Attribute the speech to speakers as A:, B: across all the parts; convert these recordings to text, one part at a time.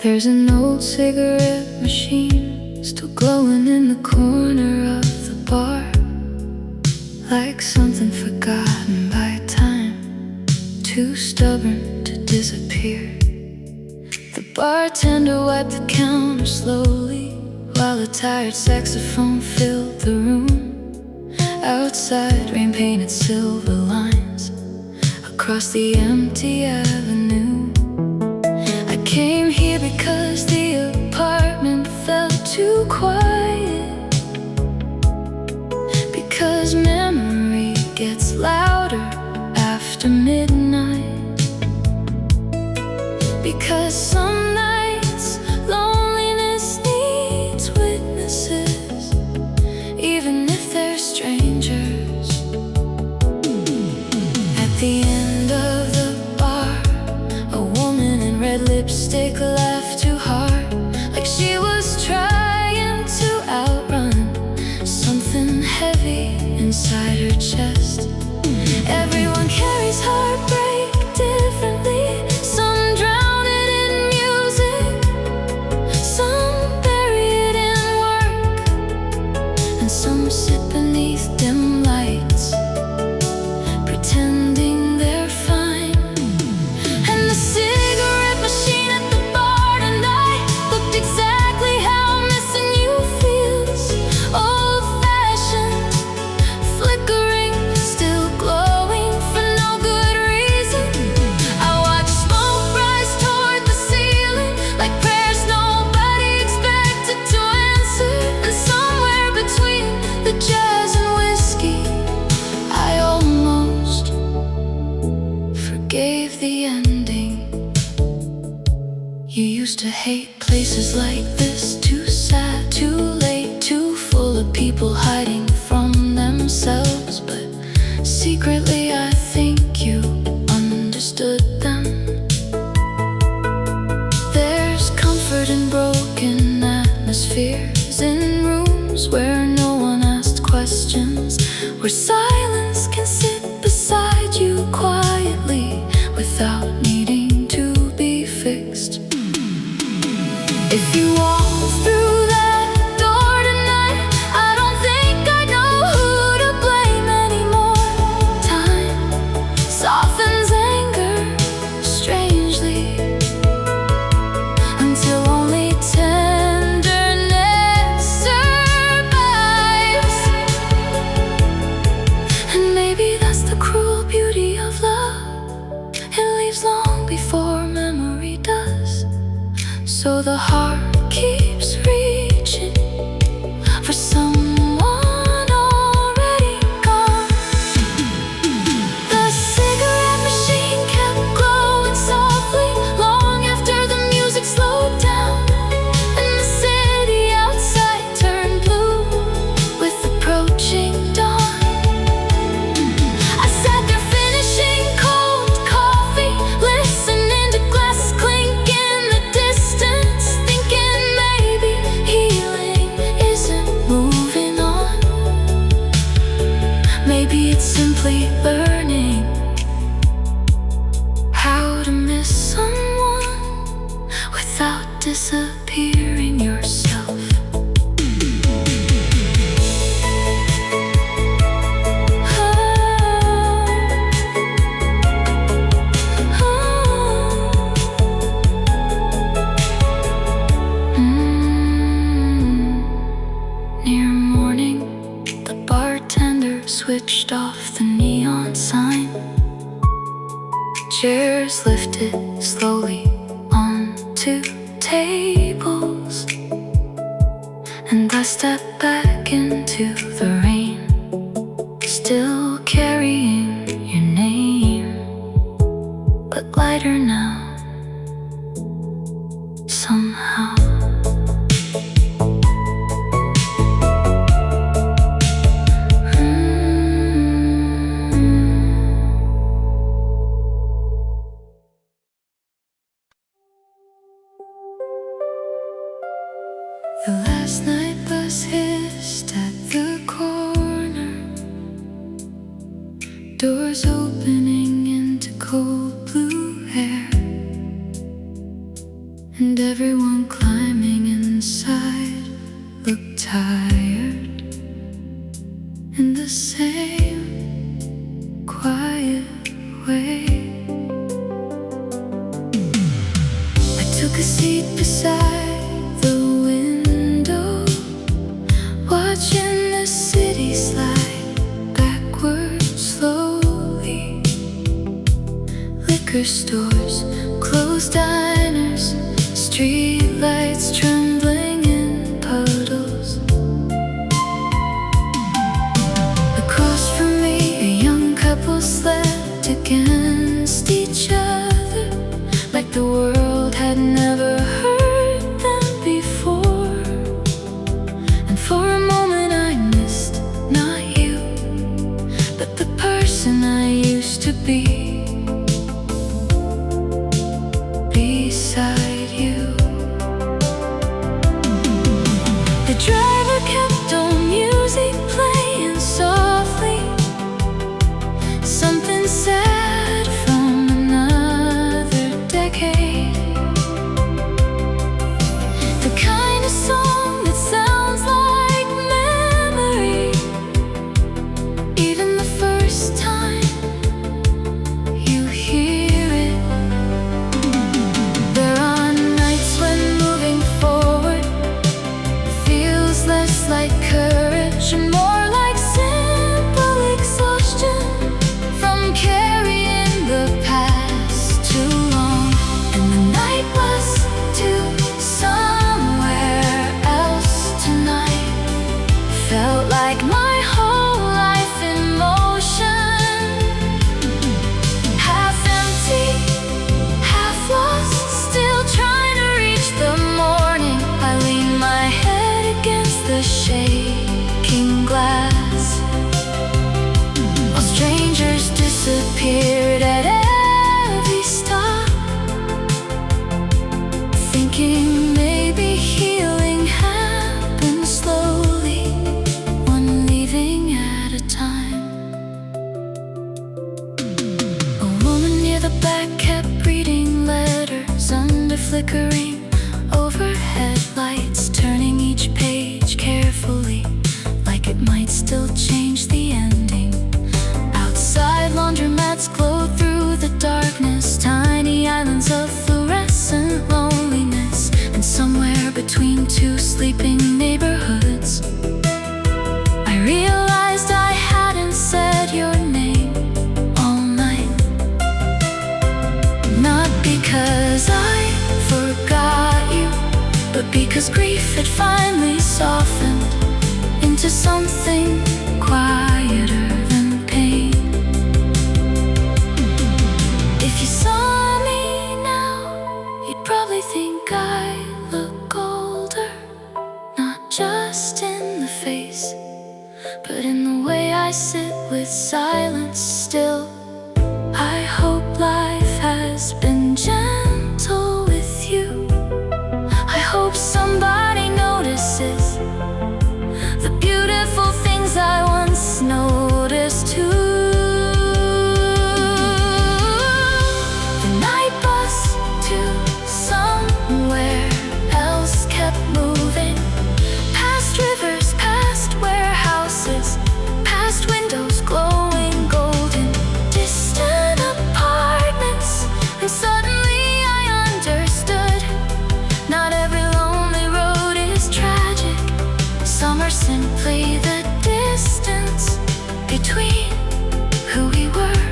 A: There's an old cigarette machine still glowing in the corner of the bar, like something forgotten by time, too stubborn to disappear. The bartender wiped the counter slowly, while a tired saxophone filled the room. Outside, rain painted silver lines across the empty avenue. I came here because the apartment felt too quiet, because memory gets louder after midnight, because some nights loneliness needs witnesses, even if they're strangers. At the end of the bar, a woman in red lipstick laughed too hard, like she was trying to outrun something heavy inside her chest. Everyone carries heartbreak differently. Some drown it in music, some bury it in work, and some sit beneath dim lights, pretending they're fine. And the cigarette machine at the bar tonight looked exactly how missing you feels. Old-fashioned, flickering, still glowing for no good reason. I watched smoke rise toward the ceiling, like prayers nobody expected to answer. And somewhere between the jazz and whiskey, I almost forgave the ending. You used to hate places like this, too sad, too late, too full of people hiding from themselves. But secretly I think you understood them. There's comfort in broken atmospheres, in rooms where no one asked questions, where silence can sit beside you quietly without needing to be fixed. If you walk through that door tonight, I don't think I know who to blame anymore. Time softens anger strangely, until only tenderness survives. And maybe that's the cruel beauty of love. It leaves long before memory does. So the heart keeps reaching for someone already gone. The cigarette machine kept glowing softly long after the music slowed down, and the city outside turned blue with approaching dawn. I sat there finishing cold coffee, listening to glasses clink in the distance, thinking maybe healing isn't moving on. Maybe it's simply learning how to miss someone without disappearing yourself. Near morning, the bartender switched off the neon sign. Chairs lifted slowly onto tables, and I stepped back into the rain, still carrying your name, but lighter now, somehow. The last night bus hissed at the corner, doors opening into cold blue air. and everyone climbing inside looked tired in the same quiet way. I took a seat beside the window, watching the city slide backwards slowly. Liquor stores, closed diners, street lights trembling in puddles. Across from me, a young couple slept against each other, like the world had never heard them before. And for a moment I missed, not you, but the person I used to be beside you. The driver kept on music playing softly, something sad from another decade. The kind of song that sounds like memory, even the first time you hear it. There are nights when moving forward feels less like courage and more like simple exhaustion from carrying the past too long. And the night was to somewhere else tonight. Felt like my whole life in motion, half empty, half lost, still trying to reach the morning. I lean my head against the shaking glass, while strangers disappeared at every stop, thinking maybe healing happens slowly, one leaving at a time. A woman near the back kept reading letters under flickering overhead lights, turning each page carefully, like it might still change the ending. Outside, laundromats glowed through the darkness, tiny islands of fluorescent loneliness. And somewhere between two sleeping neighborhoods, I realized I hadn't said your name all night. Not because I forgot you, but because grief had finally softened into something quieter than pain. If you saw me now, you'd probably think I look older, not just in the face, but in the way I sit with silence still. I hope life has been gentle with you. I hope somebody notices the beautiful things I once noticed too. The night bus to somewhere else kept moving, past rivers, past warehouses, past windows glowing golden, distant apartments. And suddenly I understood, not every lonely road is tragic. Some are simply the distance between who we were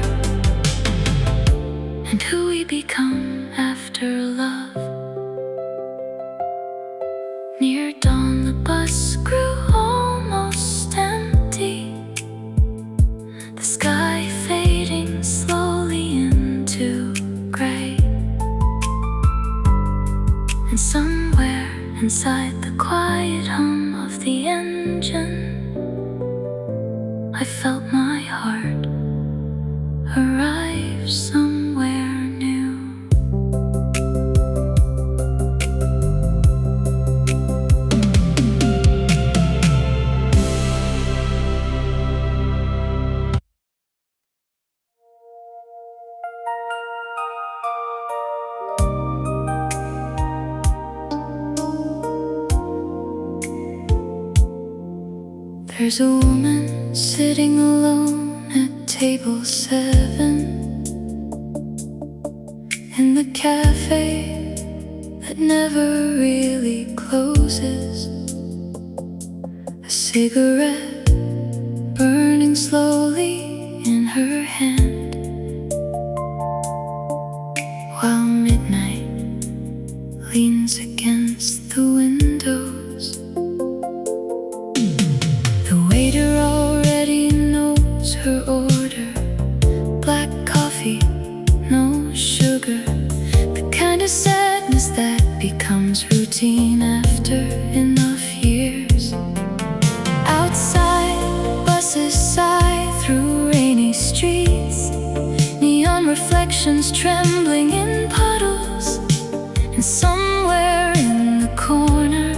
A: and who we become after love. Near dawn, the bus grew almost empty, the sky fading slowly into gray. And somewhere inside the quiet hum of the engine, I felt my heart arrive somewhere new. There's a woman sitting alone at table 7 in the cafe that never really closes. A cigarette burning slowly in her hand, while midnight leans against the windows. The waiter already knows her order: black coffee, no sugar. The kind of sadness that becomes routine after enough years. Outside, buses sigh through rainy streets, neon reflections trembling in puddles. And somewhere in the corner,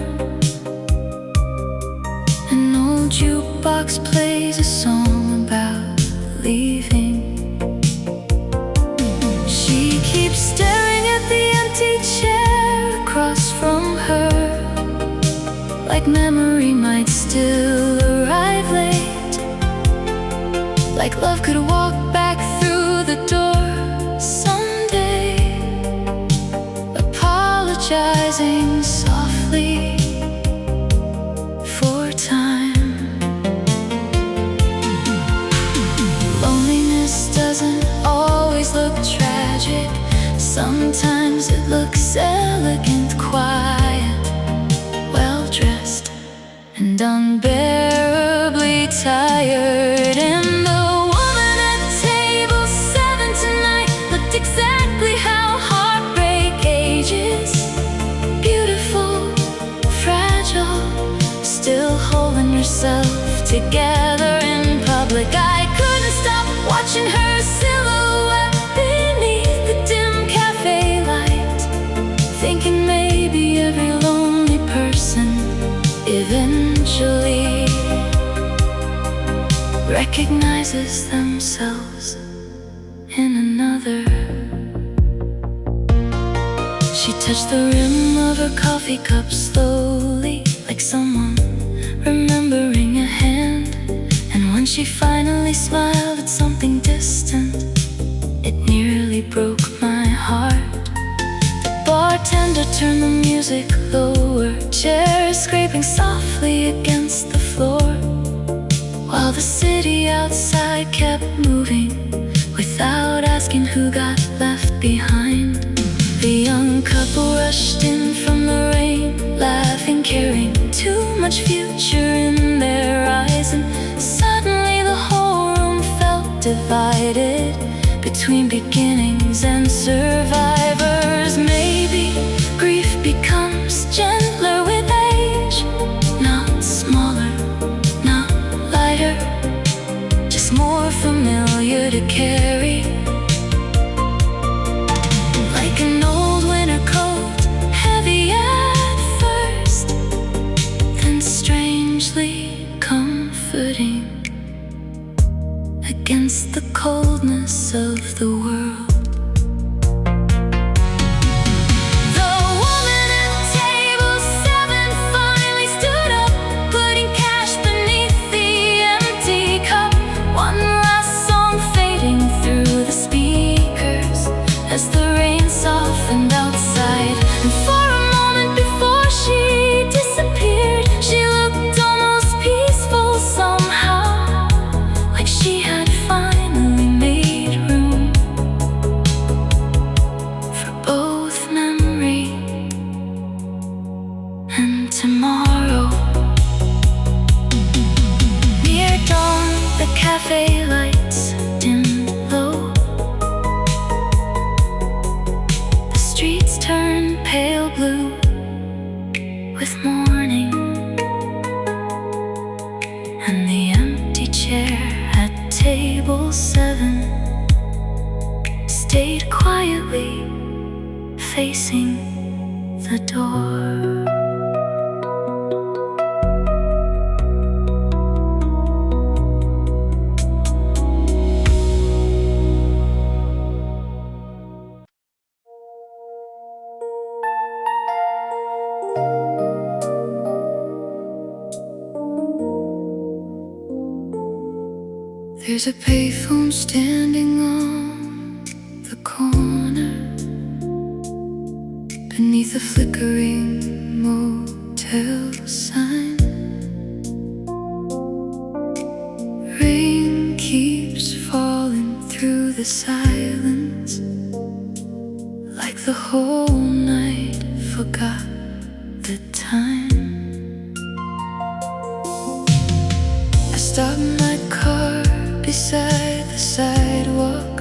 A: an old jukebox plays a song about leaving. She keeps staring at the empty chair across from her, like memory might still arrive late, like love could walk back through the door someday, apologizing softly for time. Loneliness doesn't always look tragic. Sometimes it looks elegant, quiet, well-dressed, and unbearably tired. And the woman at table 7 tonight looked exactly how heartbreak ages. Beautiful, fragile, still holding herself together in public. I couldn't stop watching her silhouette beneath the dim cafe light, thinking maybe every lonely person eventually recognizes themselves in another. She touched the rim of her coffee cup slowly, like someone remembering a hand. And when she finally smiled at something distant, it nearly broke my heart. The bartender turned the music lower, chairs scraping softly against the floor, while the city outside kept moving without asking who got left behind. The young couple rushed in from the rain, laughing, carrying too much future in their eyes. And suddenly the whole room felt divided between beginnings and survivors. Maybe grief becomes gentler with age, not smaller, not lighter, just more familiar to carry. Like an old winter coat, heavy at first, then strangely comforting against the coldness of the world. As the rain softened outside, and for a moment before she disappeared, she looked almost peaceful somehow, like she had finally made room for both memory and tomorrow. Near dawn, the cafe lights dimmed low. Streets turn pale blue with morning, and the empty chair at table 7 stayed quietly facing the door. There's a payphone standing on the corner beneath a flickering motel sign. Rain keeps falling through the silence, like the whole night forgot the time. I stopped my car beside the sidewalk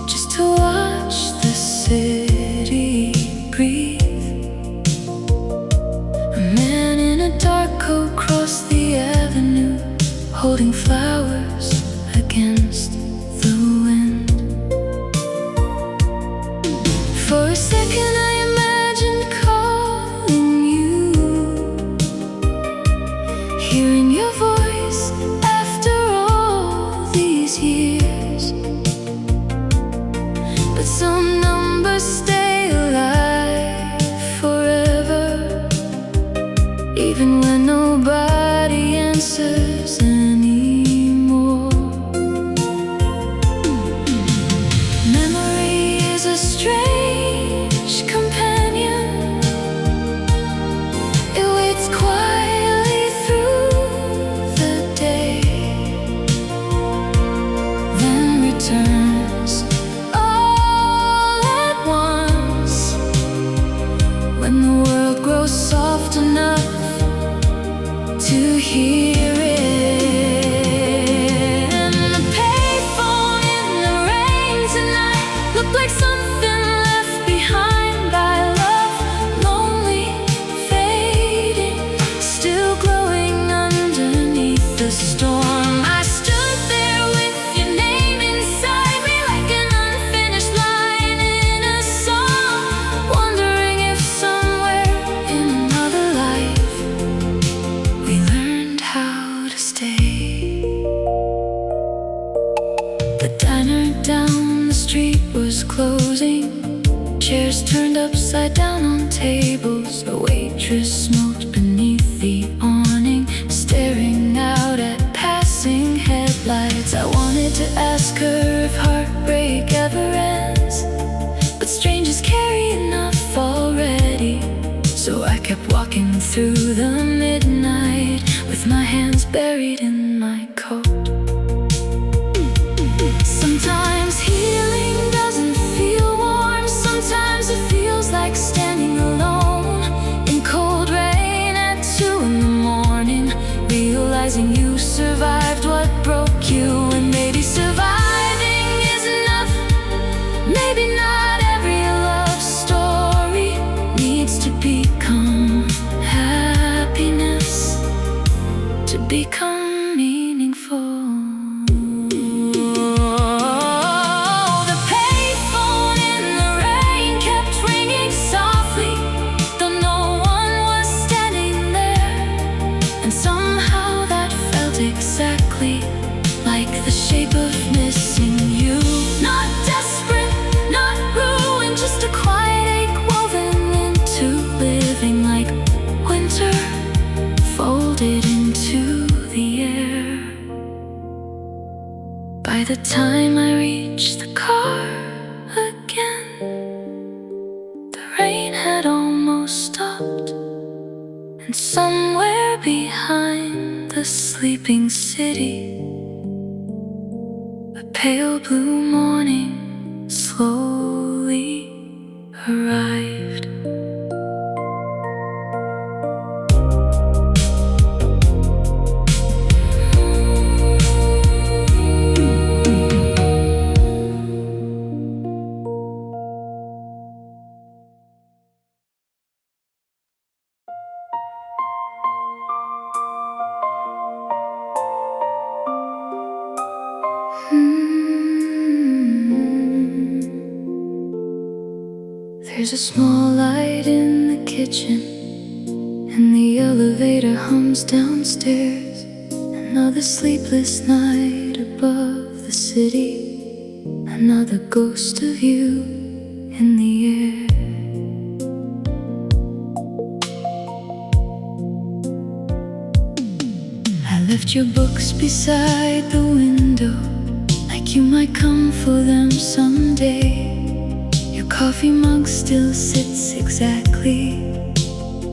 A: just to watch the city breathe. A man in a dark coat crossed the avenue, holding flowers against the wind. For a second I imagined calling you, hearing your voice after all these years. But some numbers stay alive forever, even when nobody answers anymore. Memory is a strange companion. It waits quietly through the day, then returns all at once when the world grows soft enough to hear it. And the payphone in the rain tonight looked like something left behind by love, lonely, fading, still glowing underneath the storm. I stood there with your name inside me, like an unfinished line in a song, wondering if somewhere in another life we learned how to stay. The diner down the street was closing, chairs turned upside down on tables. A waitress smoked beneath the awning, staring out at passing headlights. I wanted to ask her if heartbreak ever ends, but strangers carry enough already. So I kept walking through the midnight with my hands buried in my coat. Sometimes healing doesn't feel warm, sometimes it feels like standing alone in cold rain at 2 in the morning, realizing you survived what broke you. And maybe surviving is enough, maybe not every love story needs to become happiness to become meaningful. The payphone in the rain kept ringing softly, though no one was standing there. And somehow that felt exactly like the shape of missing you. Not desperate, not ruined, just a quiet ache woven into living, like winter folded into the air. By the time I reached the car again, the rain had almost stopped, and somewhere behind the sleeping city, a pale blue morning slowly arrived. There's a small light in the kitchen, and the elevator hums downstairs. Another sleepless night above the city, another ghost of you in the air. I left left your books beside the window, like you might come for them someday. Your coffee mug still sits exactly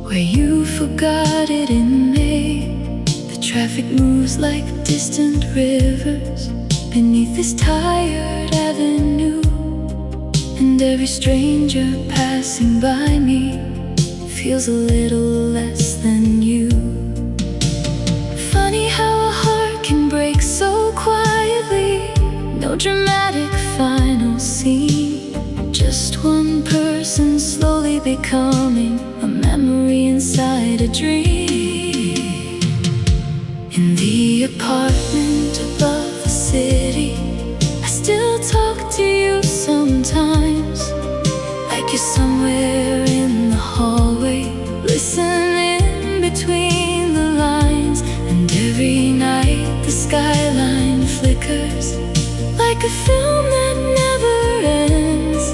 A: where you forgot it in May. The traffic moves like distant rivers beneath this tired avenue, and every stranger passing by me feels a little less than you. Funny how a heart can break so quietly. No dramatic final scene, just one person slowly becoming a memory inside a dream. In the apartment above the city, I still talk to you sometimes, like you're somewhere in the hallway, listening between the lines. And every night the skyline flickers like a film that never ends,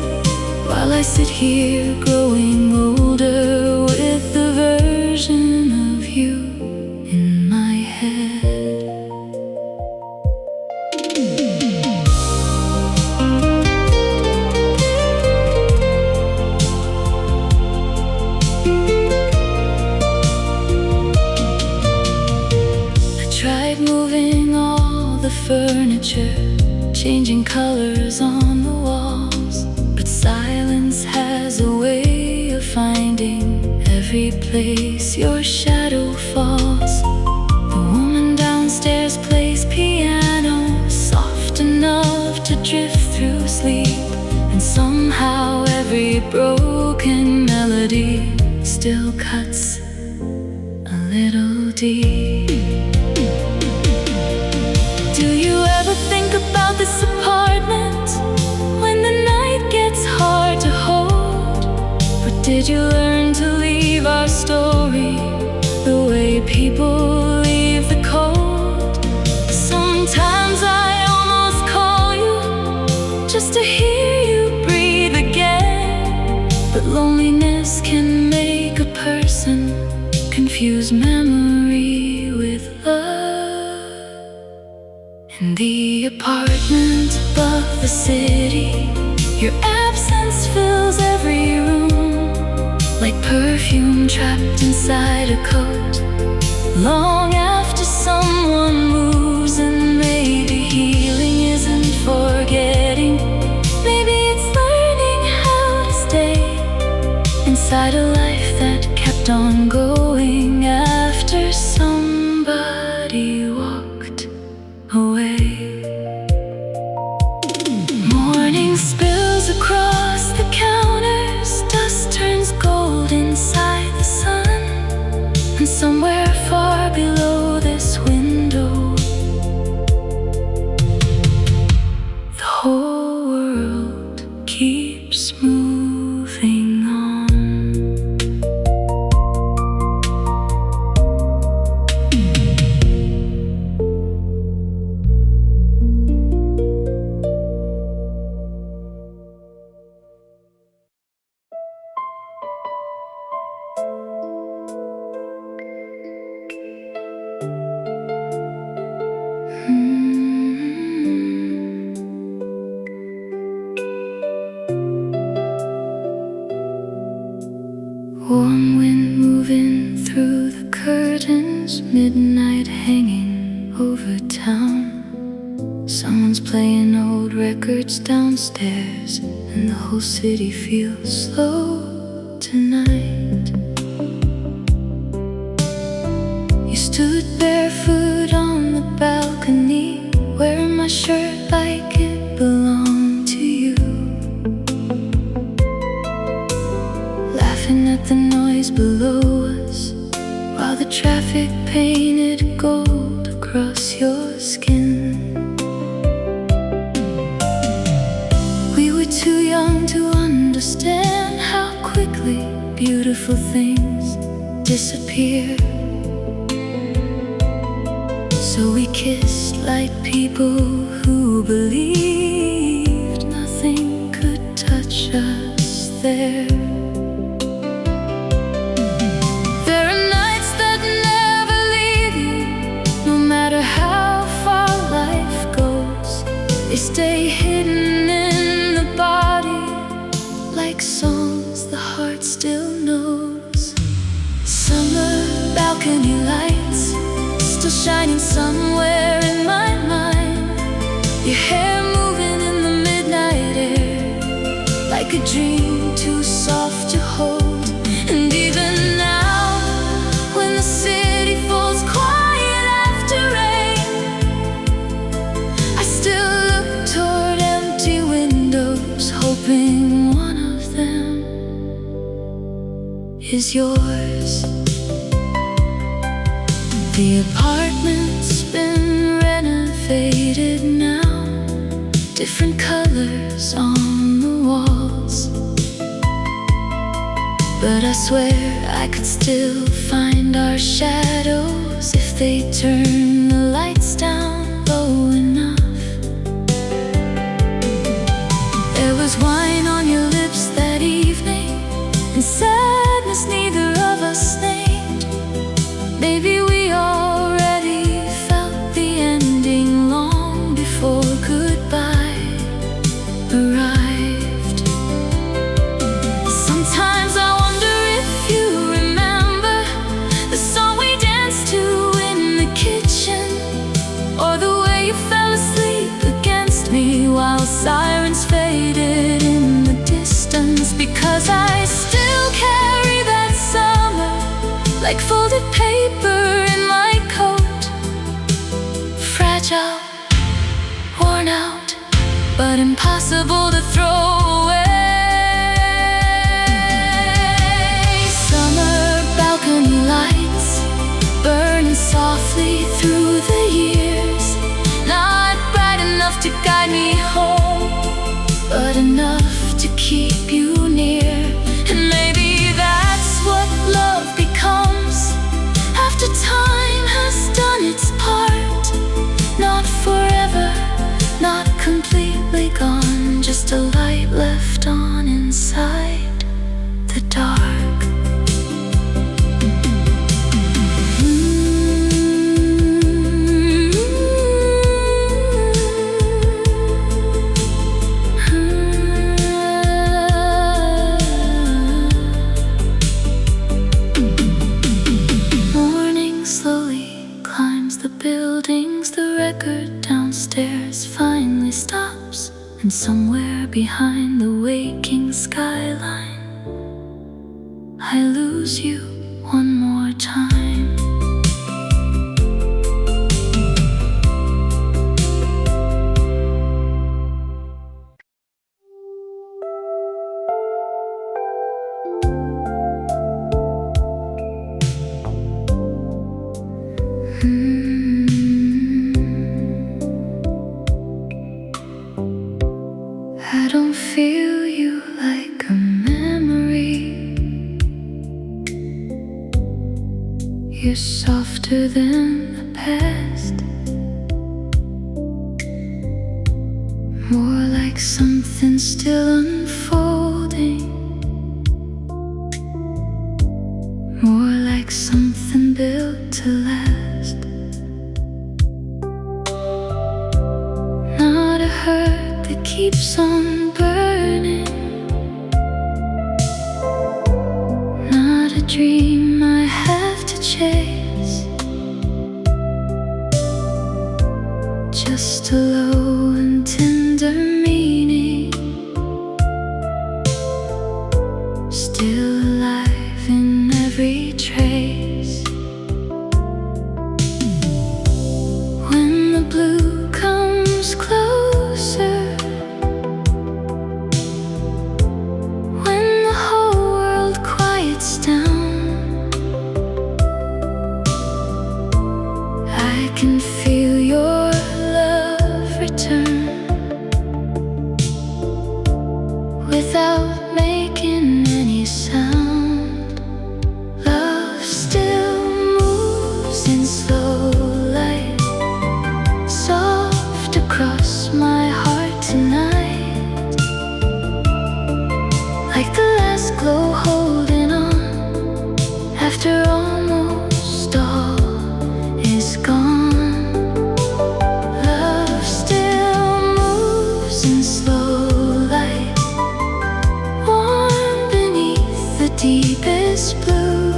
A: while I sit here growing older with the version of you in my head. I tried moving all the furniture, changing colors on the walls, but silence has a way of finding every place your shadow falls. The woman downstairs plays piano, soft enough to drift through sleep, and somehow every broken melody still cuts a little deep. Do you ever think about this apartment when the night gets hard to hold? Or did you learn to leave our story the way people leave the cold? Sometimes I almost call you just to hear you breathe again, but loneliness can make a person confuse memory with love. In the apartment above the city, your absence fills every room, like perfume trapped inside a coat. Long after someone moves, and maybe healing isn't forgetting, maybe it's learning how to stay inside a life that kept on going after somebody walked away. Morning spills across the counters, dust turns gold inside the sun, and somewhere far below this window, the whole world keeps moving on. Warm wind moving through the curtains, midnight hanging over town. Someone's playing old records downstairs, and the whole city feels slow tonight. You stood barefoot on the balcony, wearing my shirt like it belonged to you, laughing at the noise below us, while the traffic painted gold across your skin. We were too young to understand how quickly beautiful things disappear, so we kissed like people who believed nothing could touch us there. There are nights that never leave you, no matter the heart still knows. Summer balcony lights still shining somewhere in my mind. Your hair moving in the midnight air, like a dream too soft to hold. And even now, when the city falls quiet after rain, I still look toward empty windows, hoping one of them is yours. The apartment's been renovated now, different colors on the walls, but I swear I could still find our shadows if they turn the lights down low enough. There was wine on your lips that evening, and sadness neither of us named. Maybe we already felt the ending long before goodbye arrived. Sometimes I wonder if you remember the song we danced to in the kitchen, or the way you fell asleep against me while sirens faded in the distance. Because I still carry that summer like folded paper in my coat, fragile, worn out, but impossible to throw away. Summer balcony lights burning softly through the years, not bright enough to guide me home, but enough to keep you near. And maybe that's what love becomes after time has done its part. Not forever, not completely gone, just a light left on inside the dark. Morning slowly climbs the buildings, the record downstairs finally stops, and somewhere behind the waking skyline, I lose you one more time. I don't feel you like a memory. You're softer than the past, more like something still unfolding, more like something built to last. Not a hurt that keeps on burning, not a dream I have to chase, just a low and tender meaning, still alive in every trace. When the blue comes closer, when the whole world quiets down, I can feel your love return without making any sound. Love still moves in slow light, soft across my heart tonight, like the last glow holding on after almost all is gone. Love still moves in slow light, warm beneath deepest blue.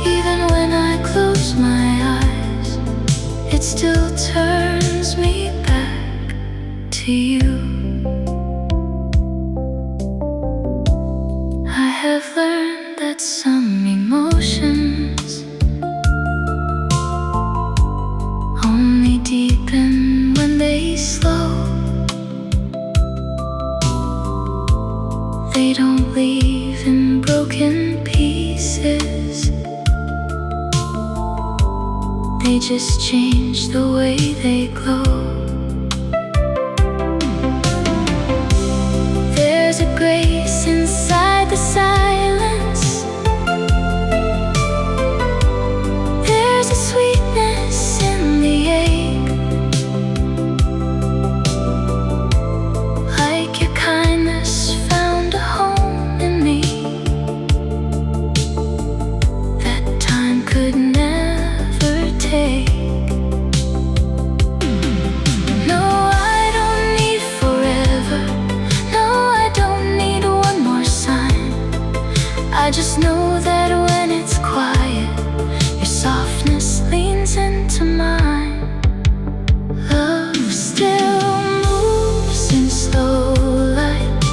A: Even when I close my eyes, it still turns me back to you. I have learned that some emotions only deepen when they slow. They don't leave in broken pieces. They just change the way they glow. There's a grace inside the silence. There's a sweetness in the ache. Like your kindness found a home in me that time could never take. No, I don't need forever. No, I don't need one more sign. I just know that when it's quiet, your softness leans into mine. Love still moves in slow light,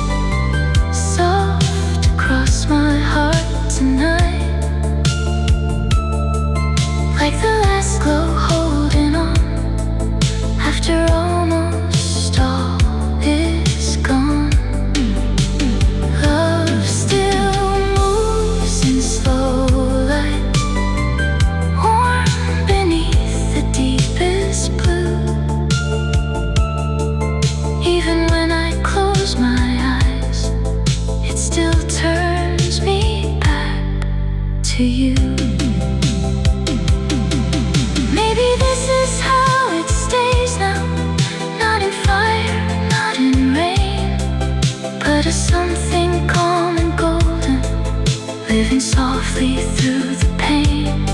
A: soft across my heart tonight. Like the last glow holding on after almost all is gone. Love still moves in slow light, warm beneath the deepest blue. Even when I close my eyes, it still turns me back to you. Maybe this is how it stays now. Not in fire, not in rain, but as something calm and golden, living softly through the pain.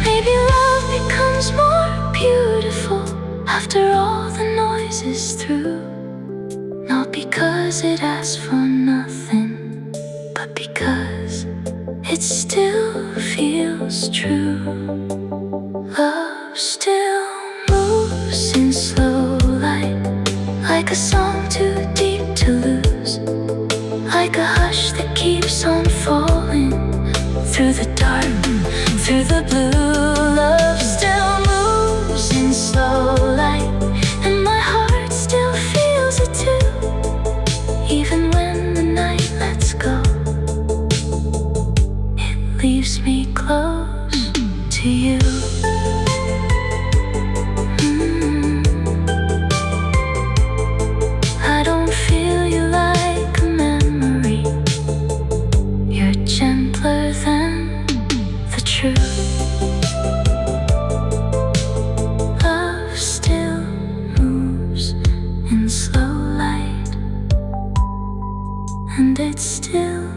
A: Maybe love becomes more beautiful after all the noise is through. Not because it asks for nothing, but because it still feels true. Love still moves in slow light, like a song too deep to lose, like a hush that keeps on falling through the dark, through the blue. Love still moves in slow light, and my heart still feels it too. Even when the night lets go, it leaves me close to you. I don't feel you like a memory. You're gentler than the truth. Love still moves in slow light, and it still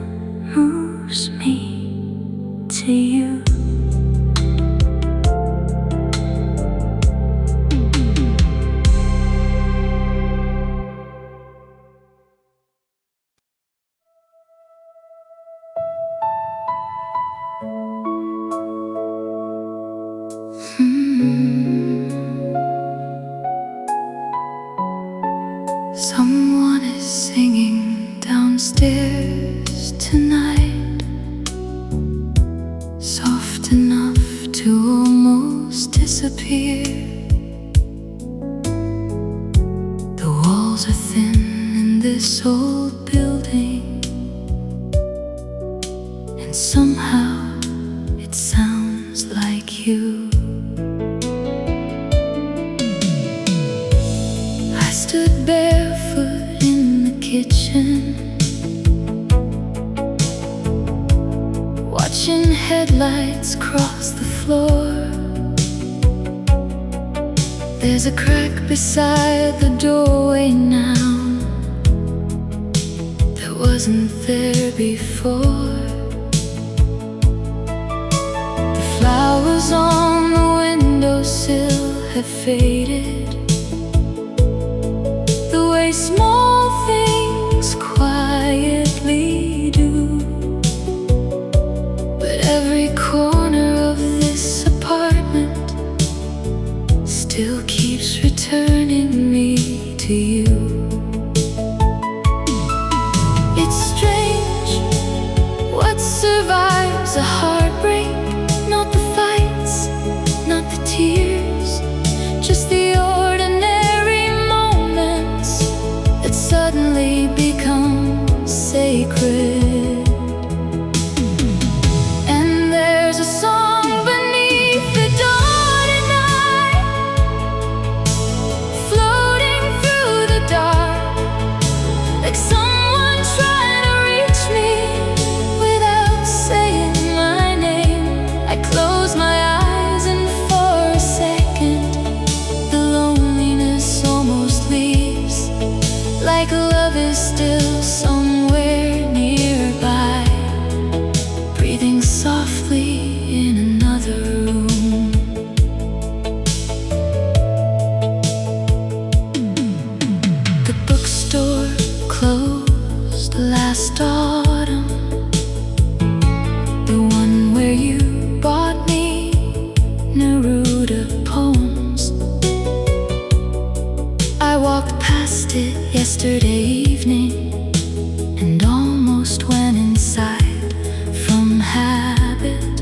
A: moves me to you. Someone is singing downstairs tonight, soft enough to almost disappear. The walls are thin in this old building, and somehow it sounds like you. I stood barefoot in the kitchen, watching headlights cross the floor. There's a crack beside the doorway now that wasn't there before. The flowers on the windowsill have faded, the way small things quietly secret. And there's a song beneath the dawn at night, floating through the dark, like someone trying to reach me without saying my name. I close my eyes and for a second the loneliness almost leaves, like love is still somewhere nearby, breathing softly in another room. The bookstore closed last autumn, the one where you bought me Neruda poems. I walked past it yesterday evening and almost went inside from habit.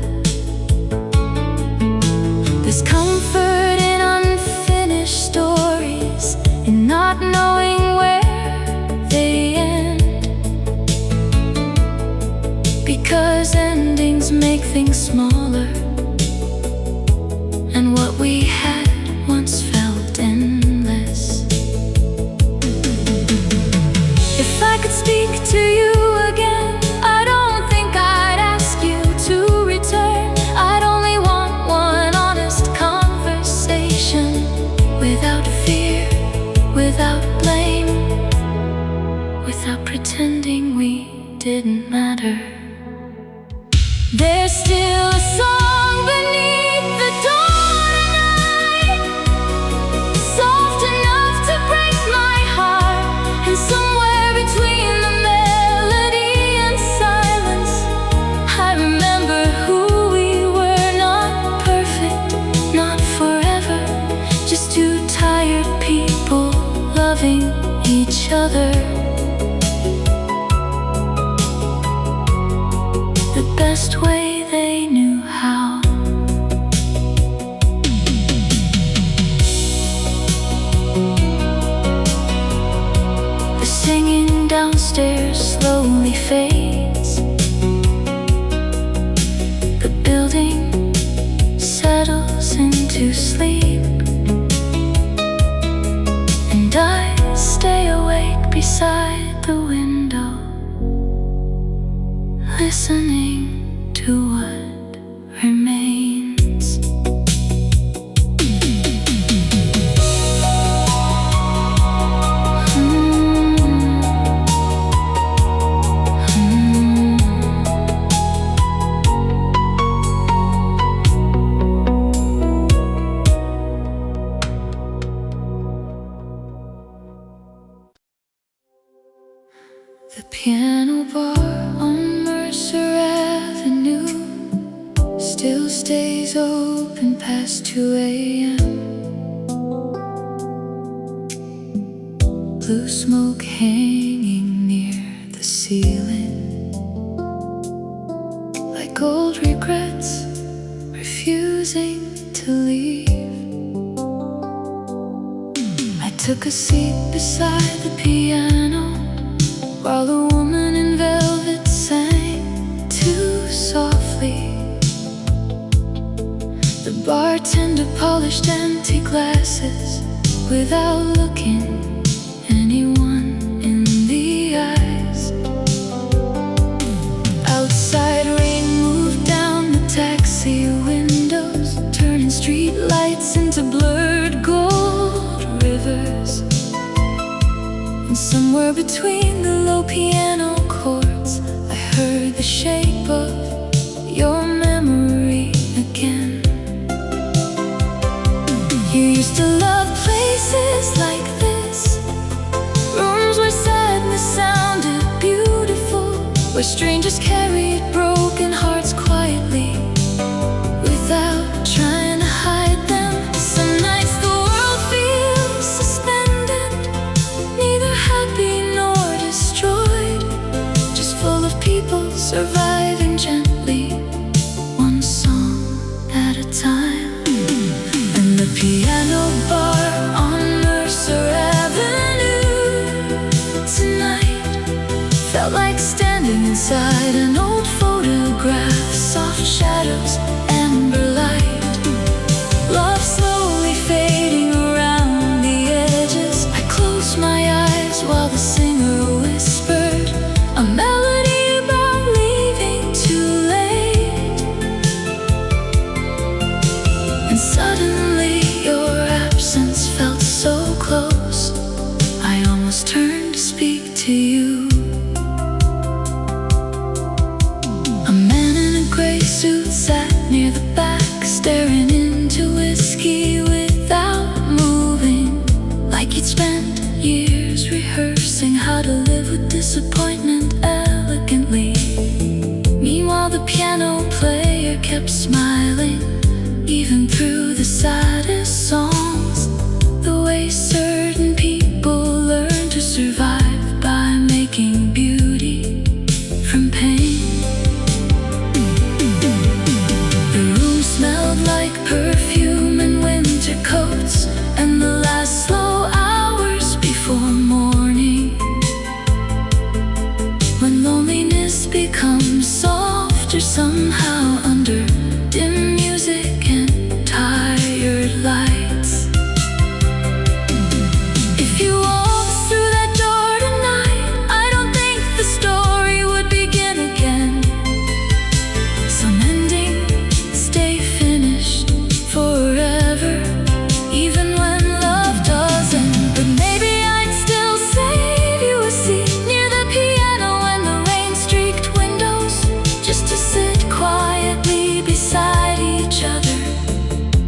A: There's comfort in unfinished stories, in not knowing where they end, because endings make things smaller, and what we had once felt endless. If I could speak to you again, I don't think I'd ask you to return. I'd only want one honest conversation, without fear, without blame, without pretending we didn't matter. There's still a song beneath the dawn at night, soft enough to break my heart, and somewhere between the melody and silence, I remember who we were. Not perfect, not forever, just two tired people loving each other the best way they knew how. The singing downstairs slowly fades, the building settles into sleep, and I stay awake beside the window, listening to what remains. The piano bar on Mercer Avenue still stays open past 2 a.m. Blue smoke hanging near the ceiling, like old regrets refusing to leave. I took a seat beside the piano while the woman in velvet sang too softly. The bartender polished empty glasses without looking anyone in the eyes. Outside rain moved down the taxi windows, turning street lights into blurred gold rivers. And somewhere between the low piano chords, I heard the shape of your memory again. You used to love places like this, rooms where sadness sounded beautiful, where strangers carried broken hearts quietly, without trying to hide them. Some nights the world feels suspended, neither happy nor destroyed, just full of people surviving gently, one song at a time. And the piano bar on Mercer Avenue tonight felt like standing standing inside an old photograph, soft shadows, amber light, love slowly fading around the edges. I closed my eyes while the singer whispered a melody about leaving too late. And suddenly your absence felt so close, I almost turned to speak to you. A man in a gray suit sat near the back, staring into whiskey without moving, like he'd spent years rehearsing how to live with disappointment elegantly. Meanwhile the piano player kept smiling, even through the saddest songs. The way certain people learn to survive by making beauty from pain. The room smelled like perfume and winter coats, and the last slow hours before morning, when loneliness becomes softer somehow under dim music and tired lights. If you walked through that door tonight, I don't think the story would begin again. Some endings stay finished forever, even when love doesn't. But maybe I'd still save you a seat near the piano and the rain-streaked windows, just to sit quietly beside each other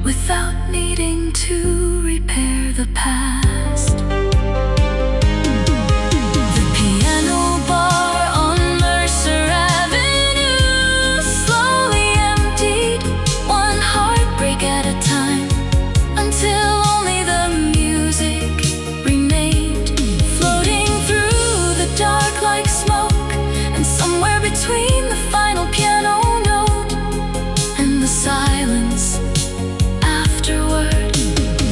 A: without needing to repair the past. The piano bar on Mercer Avenue slowly emptied, one heartbreak at a time, until only the music remained, floating through the dark like smoke. And somewhere between the final piano note and the silence afterward,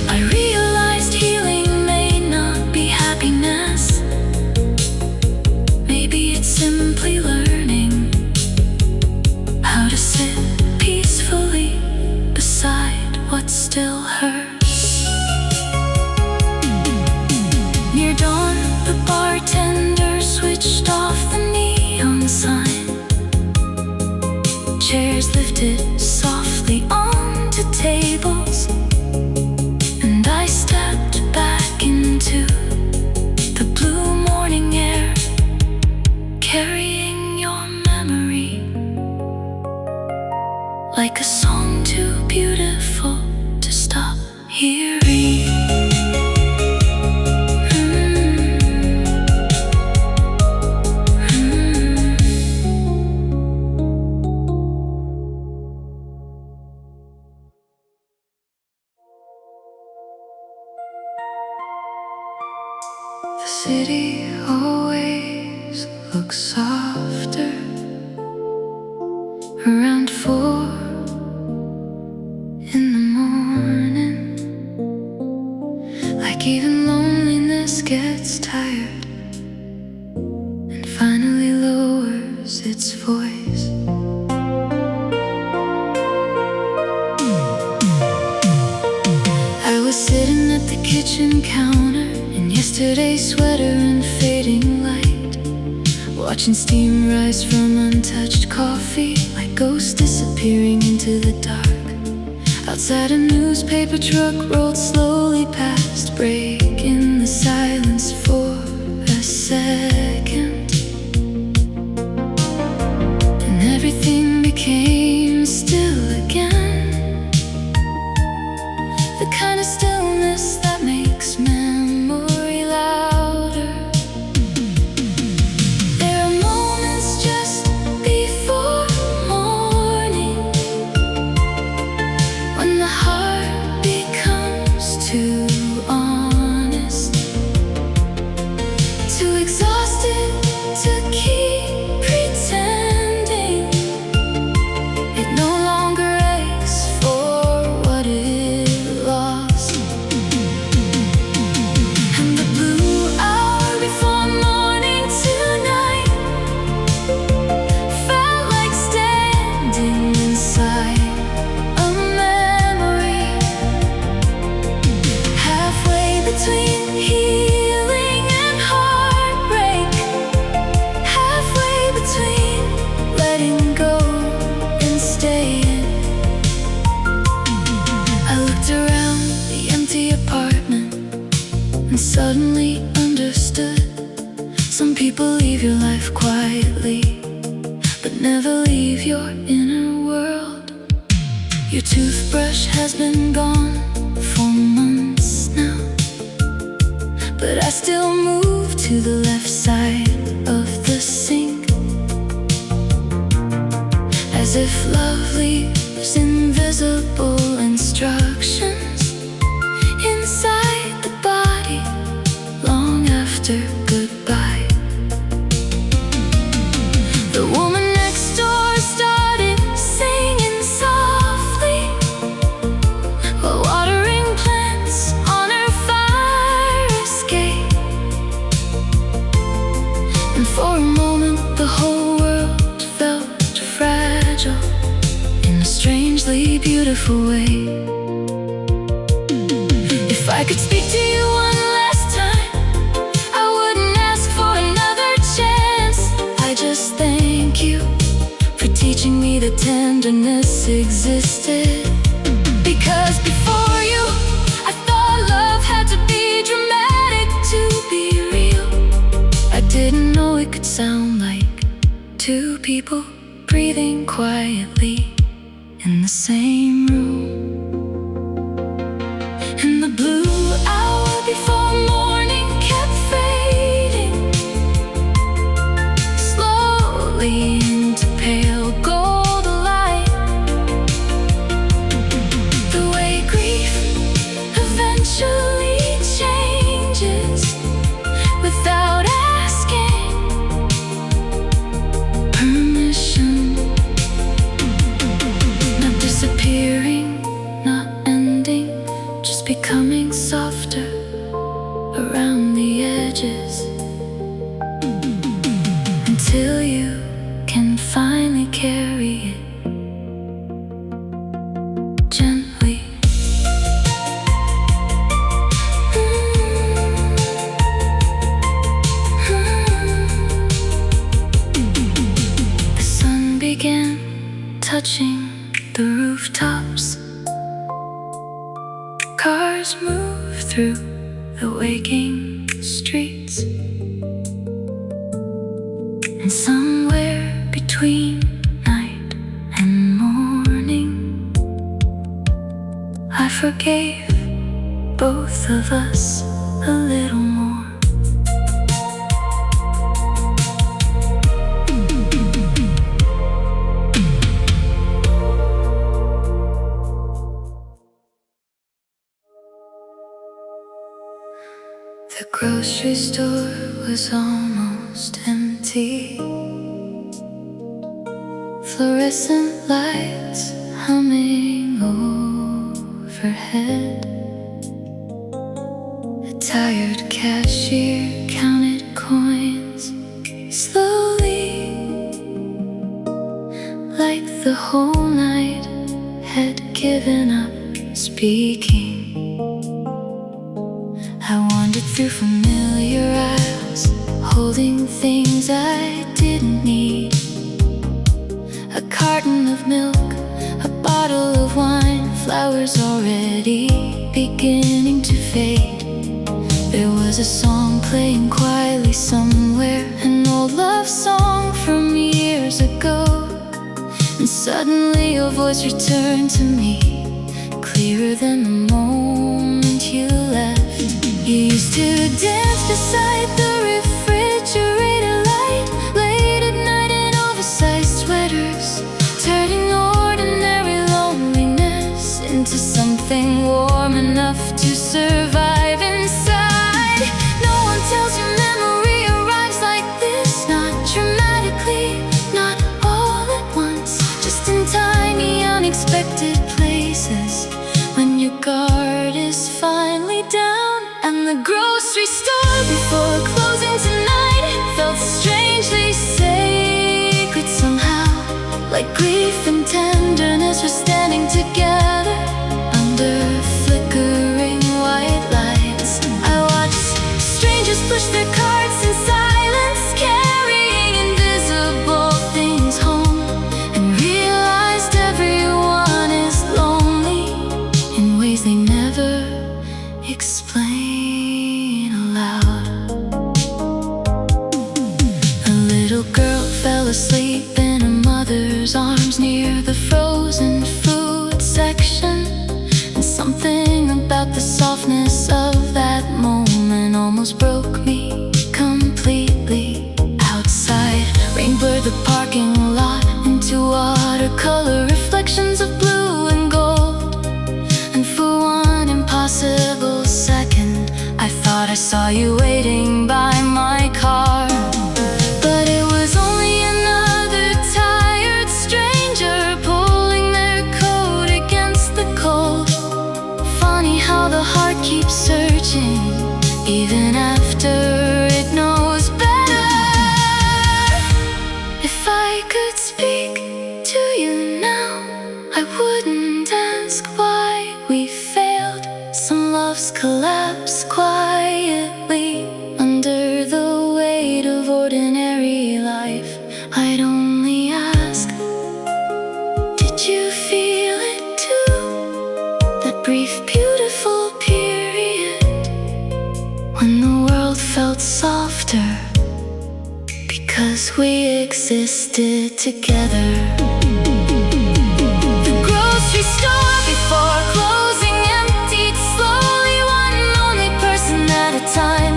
A: I realized healing may not be happiness. Maybe it's simply learning how to sit peacefully beside what still hurts. Near dawn, the bartender switched off the neon sign. Chairs lifted softly onto tables, and I stepped back into the blue morning air, carrying your memory like a song too beautiful to stop hearing. The city always looks softer around 4 in the morning, like even loneliness gets tired and finally lowers its voice. I was sitting at the kitchen counter in yesterday's sweater and fading light, watching steam rise from untouched coffee, like ghosts disappearing into the dark. Outside, a newspaper truck rolled slowly past, breaking the silence for a second, and everything became still again. The kind of stillness that makes memory louder. There are moments just before morning when the heart becomes too honest, too exhausted to keep pretending. leave your inner world. Your toothbrush has been gone for months now, but I still move to the left side of the sink, as if love leaves invisible instructions inside the body long after goodbye. The woman next door started singing softly while watering plants on her fire escape, and for a moment the whole world felt fragile in a strangely beautiful way. If I could speak to you one last time, I wouldn't ask for another chance. I just thank you for teaching me that tenderness existed. Because before you, I thought love had to be dramatic to be real. I didn't know it could sound like two people breathing quietly in the same room. And the blue hour before morning kept fading slowly into pale gold light. The way grief eventually changes without asking permission. Not disappearing, not ending, just becoming softer around the edges, until you can finally carry it gently. The sun began touching the rooftops. Cars move through the waking streets, and somewhere between night and morning, I forgave both of us a little more. The grocery store was almost empty. Fluorescent lights humming overhead. A tired cashier counted coins slowly, like the whole night had given up speaking. I wandered through familiar aisles, holding things I didn't need. A carton of milk, a bottle of wine, flowers already beginning to fade. There was a song playing quietly somewhere, an old love song from years ago. And suddenly your voice returned to me, clearer than the moment you left. You used to dance beside the refrigerator light, late at night in oversized sweaters, turning ordinary loneliness into something warm enough to survive inside. No one tells you memory arrives like this, not dramatically, not all at once, just in tiny unexpected places, when your guard is finally down. And the grocery store before closing tonight felt strangely sacred somehow, like grief and tenderness were standing together under flickering white lights. I watched strangers push their carts in silence, carrying invisible things home, and realized everyone is lonely in ways they never explain aloud. A little girl fell asleep in her mother's mother's arms near the frozen food section. And something about the softness of that moment almost broke me completely. Outside, rain blurred the parking lot into watercolor reflections of blue and gold. And for one impossible second, I thought I saw you waiting by my car. But it was only another tired stranger pulling their coat against the cold. Funny how the heart keeps searching even after it knows better. If I could speak to you now, I wouldn't ask why we failed. Some loves collapse quietly under the weight of ordinary life. I'd only ask, did you feel it too? That brief, beautiful period when the world felt softer because we existed together. The grocery store before closing emptied slowly, one lonely person at a time,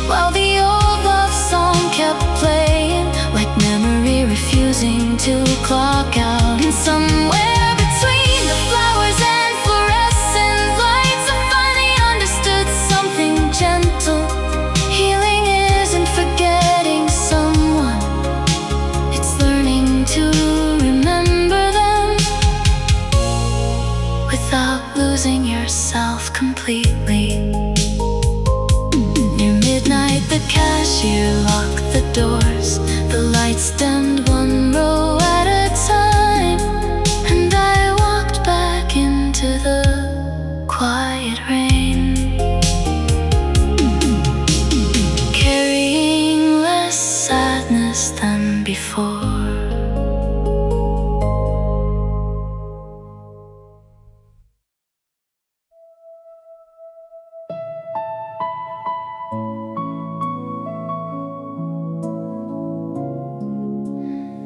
A: while the old love song kept playing, like memory refusing to clock out. And somewhere between the flowers and fluorescent lights, I finally understood something gentle. Healing isn't forgetting someone, it's learning to remember them without losing yourself completely. Near midnight, the cashier locked the doors. The lights dimmed one row at a time, and I walked back into the quiet rain, carrying less sadness than before.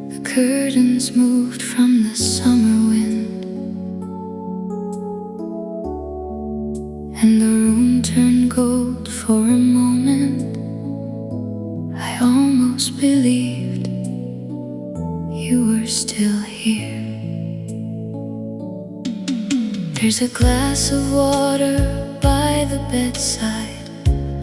A: The curtains moved from the summer wind, and the room turned gold for a moment. I almost believed you were still here. There's a glass of water by the bedside,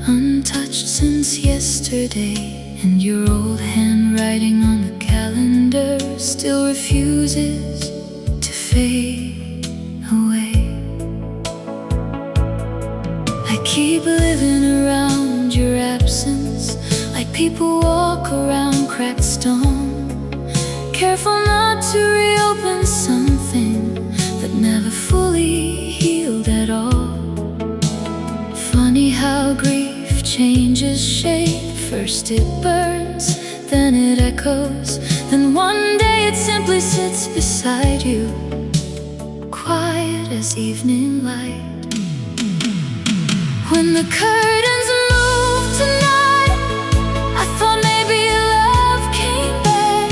A: untouched since yesterday, and your old handwriting on the calendar still refuses to fade away. I keep living around your absence, like people walk around cracked stone, careful not to reopen something that never fully healed at all. Funny how grief changes shape. First it burns, then it echoes, then one day it simply sits beside you, quiet as evening light. When the curtains moved tonight, I thought maybe love came back,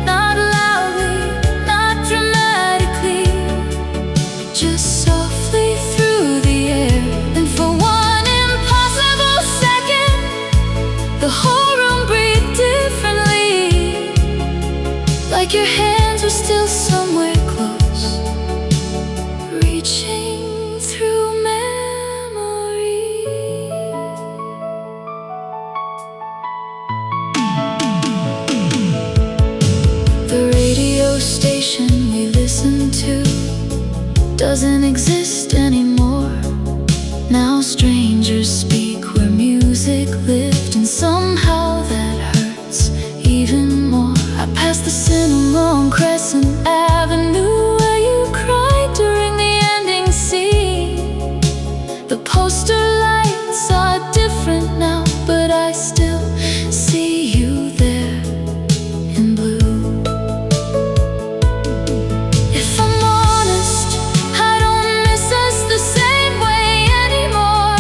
A: not loudly, not dramatically, just softly through the air. And for one impossible second, the whole room breathed differently, like your hands were still somewhere close, reaching through memory. The radio station we listened to doesn't exist anymore. Now strangers speak where music lived, and somehow that hurts even more. I passed the cinema on Crescent Avenue, where you cried during the ending scene. The poster lights are different now, but I still see you there in blue. If I'm honest, I don't miss us the same way anymore.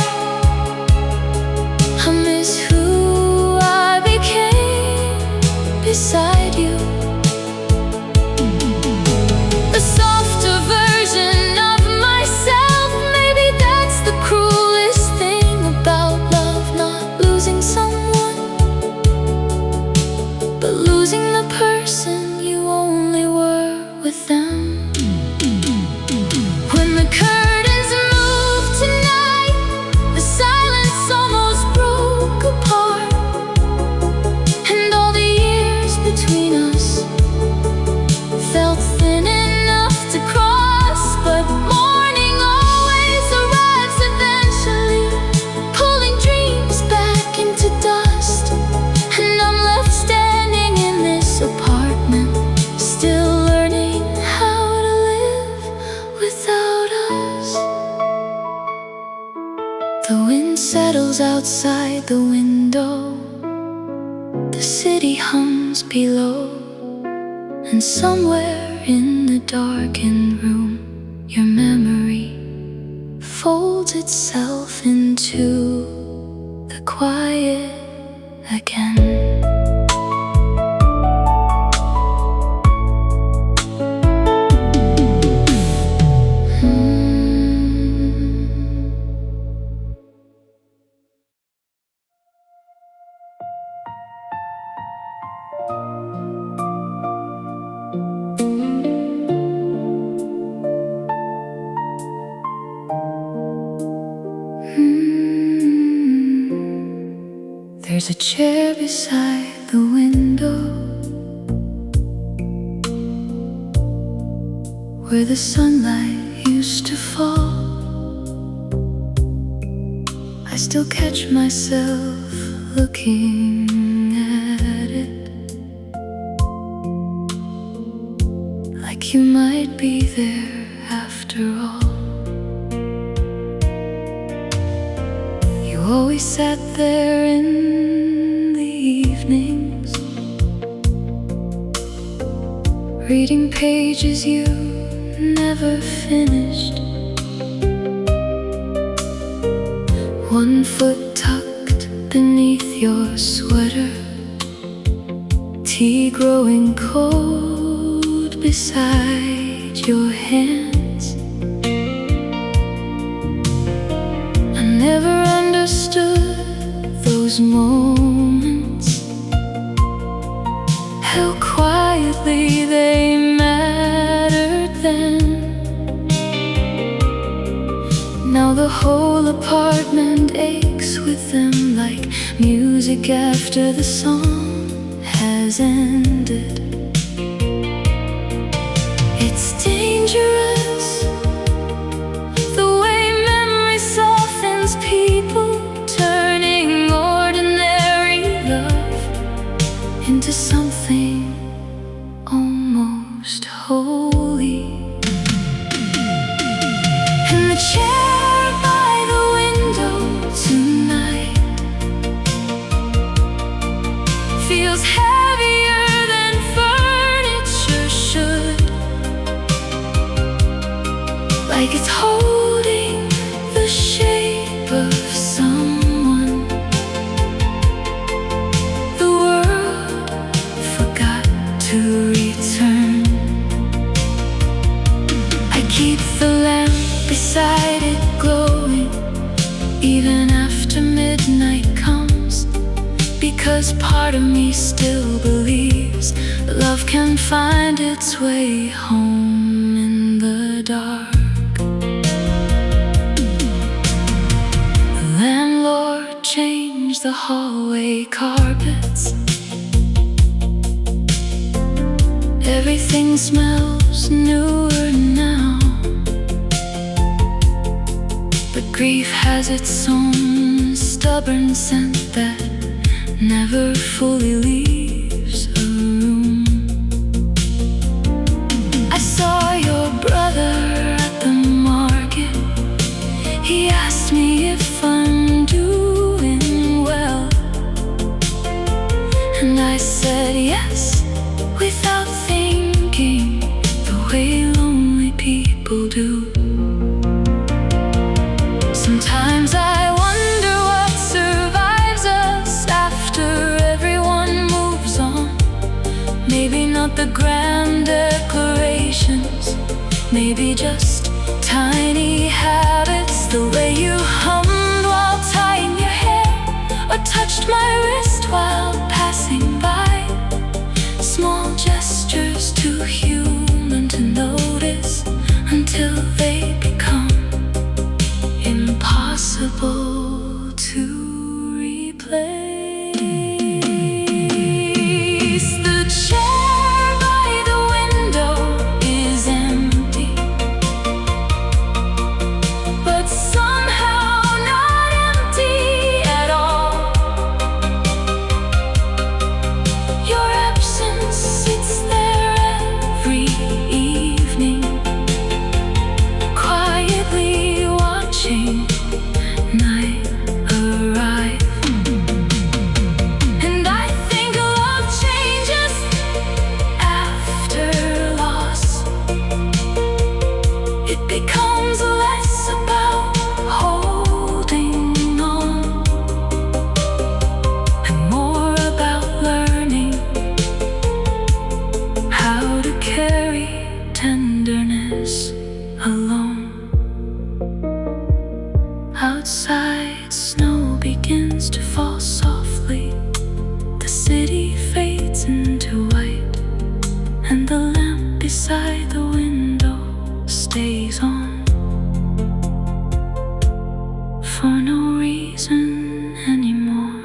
A: I miss who I became beside you. losing the person you only were with them. When the curtains moved tonight, the silence almost broke apart, and all the years between us felt thin enough to cross. But morning always arrives eventually, pulling dreams back into dust, and I'm left standing in this apartment, still learning how to live without us. The wind settles outside the window, the city hums below, and somewhere in the darkened room, your memory folds itself into the quiet again. There's a chair beside the window where the sunlight used to fall. I still catch myself looking at it, like you might be there after all. You always sat there in the evenings, reading pages you never finished, one foot tucked beneath your sweater, tea growing cold beside your hands. I never understood those moments, how quietly they mattered then. Now the whole apartment aches with them, like music after the song has ended. It's dangerous, the way memory softens people, turning ordinary love into something almost holy. And the chair by the window tonight feels heavier than furniture should, like it's holding the shape of someone the world forgot to return. I keep the lamp beside it glowing, even after midnight comes, because part of me still believes that love can find its way home in the dark. The landlord changed the hallway carpets, everything smells newer now, but grief has its own stubborn scent that never fully leaves a room. I saw your brother at the market. He asked me if I'm doing well, and I said yes, without thinking, the way lonely people do. Sometimes I wonder what survives us after everyone moves on. Maybe not the grand declarations, maybe just tiny habits, the way you hummed while tying your hair, or touched my wrist while passing by. too human to notice until they become impossible to replace. The chair by the window is empty, but somehow not empty at all. Your absence sits there every evening, quietly watching night arrive. And I think love changes after loss. It becomes less about holding on and more about learning how to carry tenderness alone. Outside, snow begins to fall softly. The city fades into white, and the lamp beside the window stays on for no reason anymore.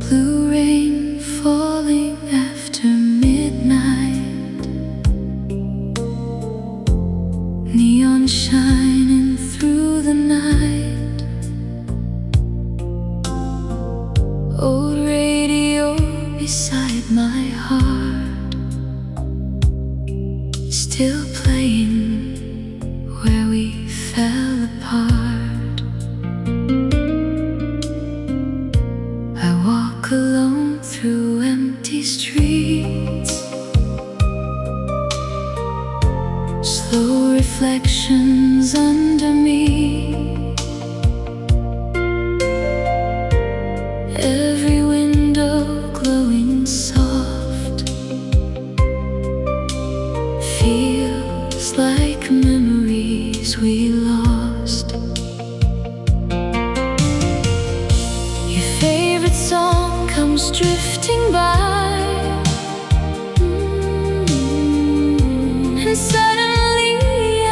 A: Blue rain falling after midnight, neon shining through the night. Old radio beside my heart, still playing where we fell apart. I walk alone through empty streets, slow reflections under me. Every window glowing soft feels like memories we lost. Your favorite song comes drifting by, and suddenly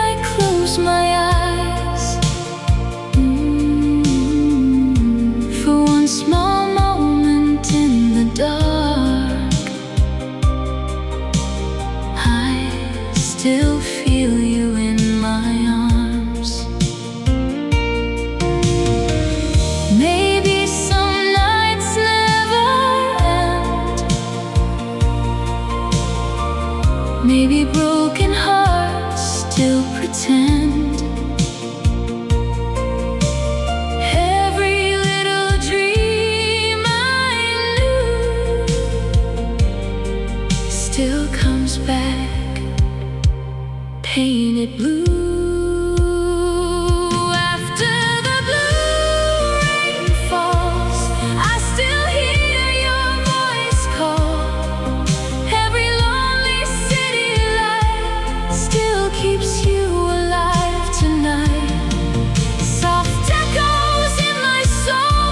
A: I close my eyes. For one small moment in the dark, I still feel you in my arms. Maybe some nights never end, maybe broken hearts still pretend. Every little dream I knew still comes back, painted blue. After the blue rain falls, I still hear your voice call. Every lonely city light still keeps you alive tonight. Soft echoes in my soul,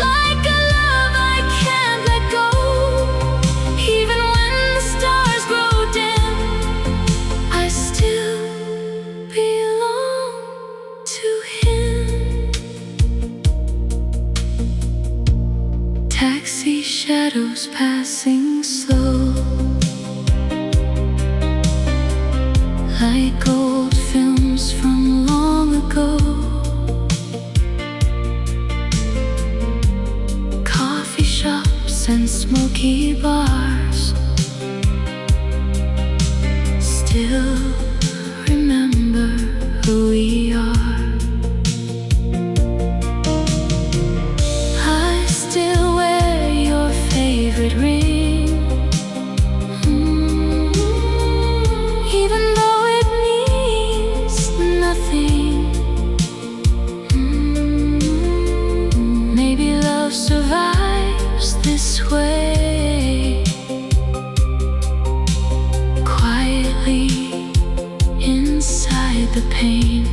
A: like a love I can't let go. Even when the stars grow dim, I still softly inside the pain.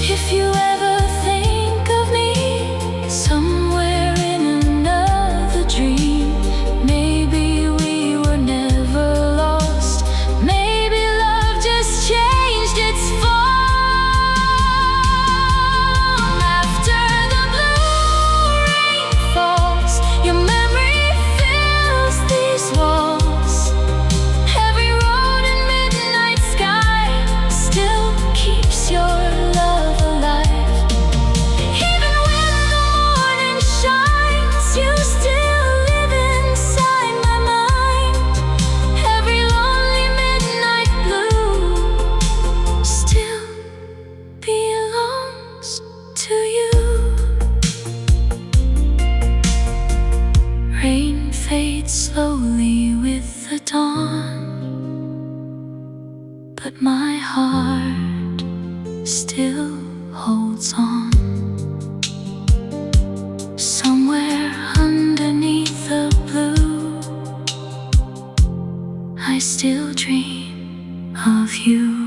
A: If you ever think of me somewhere in another dream, maybe we were never lost. Maybe love just changed its form. After the blue rain falls, your memory fills these walls. Every road and midnight sky still keeps your love alive. Even when the morning shines, you still live inside my mind. Every lonely midnight blue still belongs to you. Rain fades slowly with the dawn, but my heart still holds on. Somewhere underneath the blue, I still dream of you.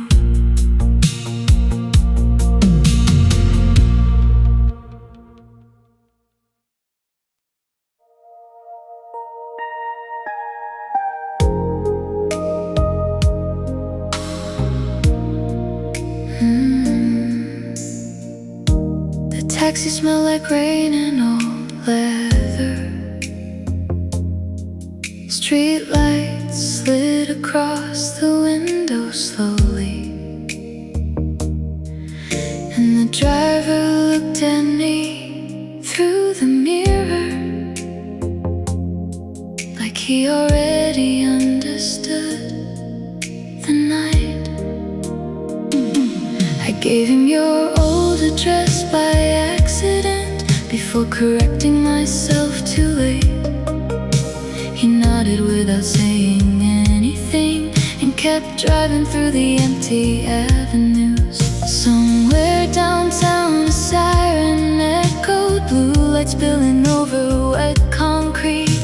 A: The taxi smelled like rain and old leather. Street lights slid across the window slowly, and the driver looked at me through the mirror like he already understood the night. I gave him your old address by accident, before correcting myself too late. He nodded without saying anything and kept driving through the empty avenues. Somewhere downtown a siren echoed, blue lights spilling over wet concrete.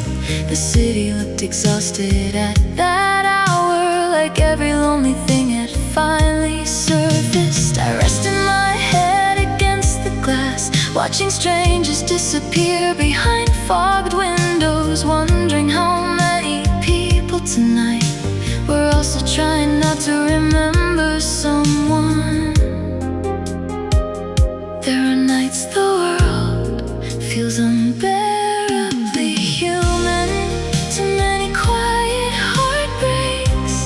A: The city looked exhausted at that hour, like every lonely thing had finally surfaced. I rested my head against the glass, watching strangers disappear behind fogged windows, wondering how many people tonight were also trying not to remember someone. There are nights the world feels unbearably human. Too many quiet heartbreaks,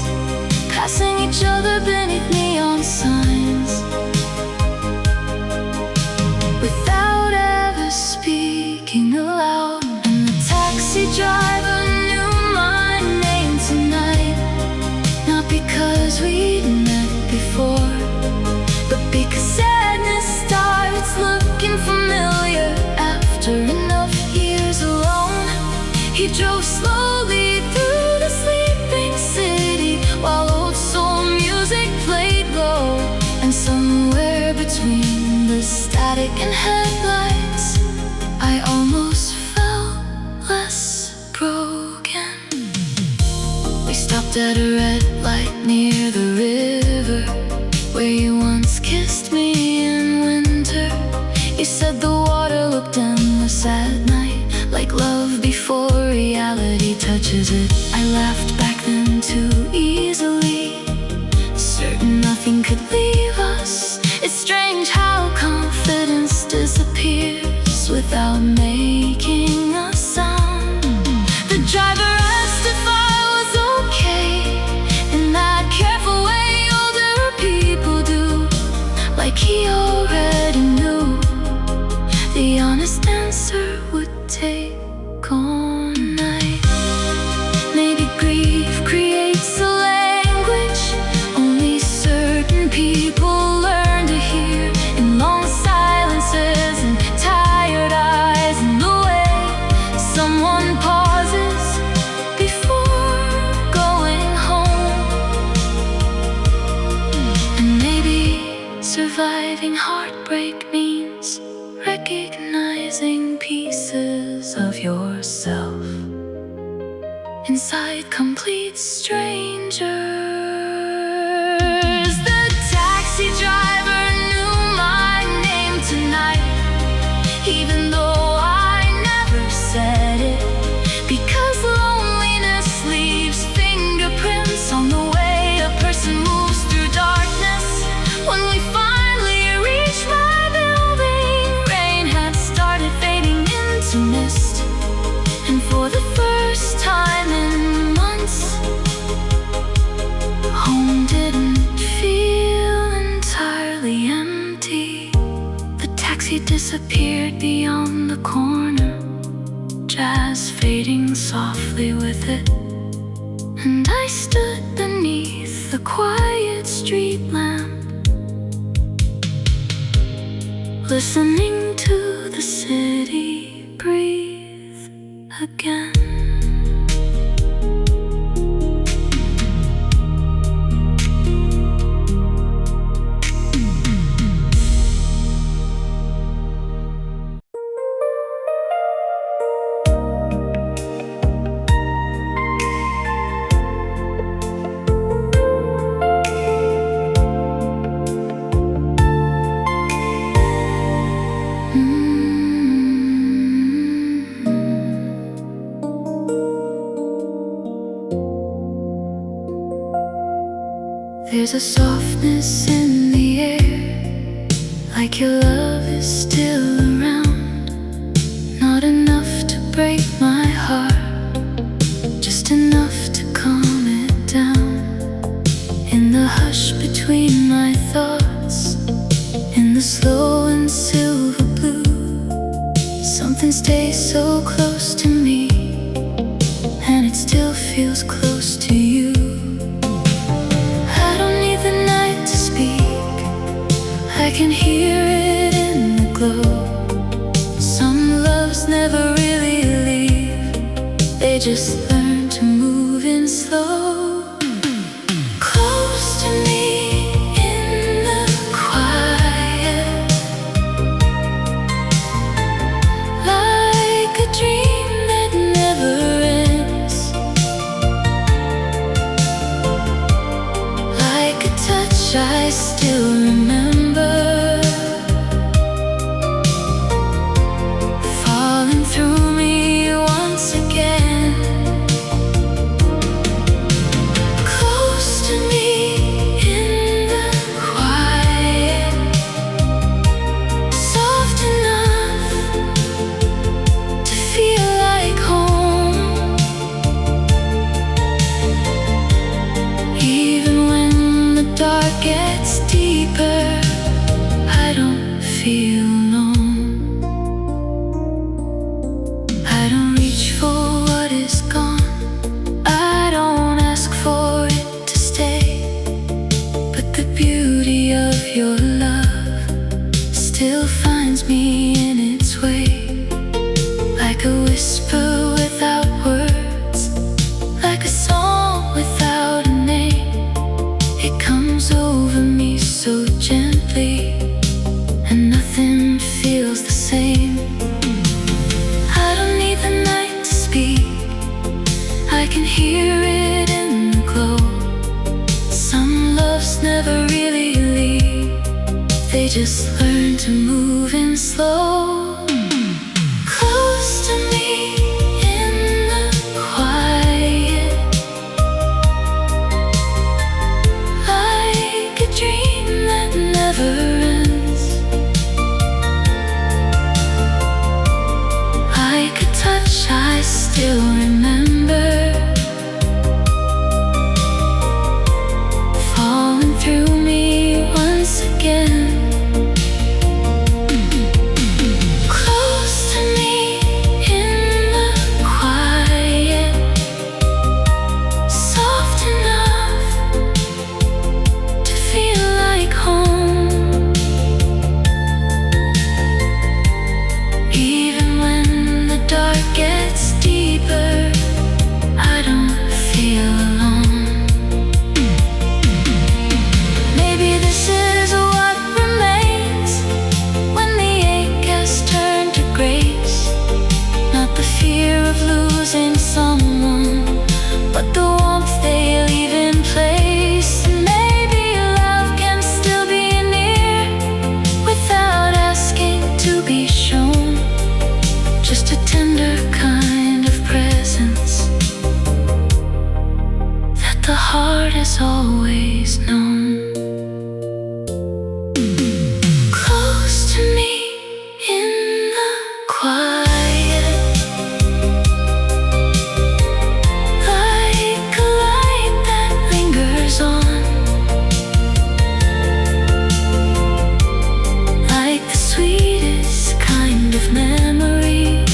A: passing each other beneath neon signs, without ever speaking aloud. And the taxi driver knew my name tonight, not because we'd met before, but because sadness starts looking familiar after enough years alone. He drove slowly through the sleeping city while old soul music played low, and somewhere between the static and headlights, I almost felt less broken. We stopped at a red light near the river, where you once kissed me in winter. You said the water looked endless at night, like love before reality touches it. I laughed back then too easily, certain nothing could leave us. It's strange how confidence disappears without making a sound. The driver asked if I was okay, in that careful way older people do, like he already knew. The honest answer would take all night. Maybe grief creates a language only certain people learn to hear, in long silences and tired eyes, and the way inside complete strangers. The taxi driver knew my name tonight, even though I never said it, because loneliness leaves fingerprints on the way a person moves through darkness. When we finally reached my building, rain had started fading into mist, and for the first time in months, home didn't feel entirely empty. The taxi disappeared beyond the corner, jazz fading softly with it, and I stood beneath the quiet street lamp, listening to the city breathe again. There's a softness in the air, like your love is still around. Not enough to break my heart, just enough to calm it down. In the hush between my thoughts, in the slow and silver blue, something stays so close to me, and it still feels close to you. I can hear it in the glow. Some loves never really leave, they just learn to move in slow. Close to me in the quiet, like a dream that never ends, like a touch I still remember, through me once again. Close to me in the quiet, soft enough to feel like home, even when the dark gets deeper, I don't feel alone. I don't reach for what is gone, I don't ask for it to stay, but the beauty of your love still finds me in its way, like a whisper without words, like a song without a name. It comes over me so gently, and nothing feels the same. I can hear it in the glow. Some loves never really leave, they just learn to move in slow. Close to me in the quiet, like a dream that never ends, like a touch I still remember, through me once again. but the warmth they leave in place. Maybe love can still be near without asking to be shown, just a tender kind of presence that the heart has always known. Close to me in the quiet, like a light that lingers on, like the sweetest kind of memory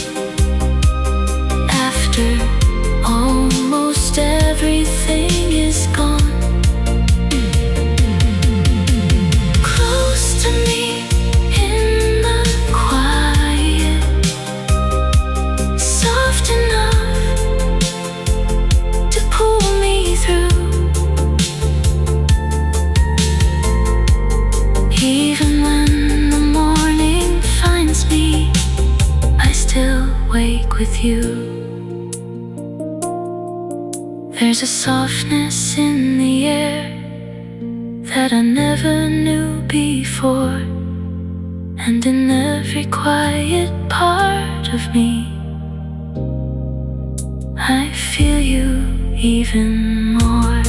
A: after almost everything is gone. Close to me in the quiet, soft enough to pull me through. Even when the morning finds me, I still wake with you. There's a softness in the air that I never knew before, and in every quiet part of me, I feel you even more.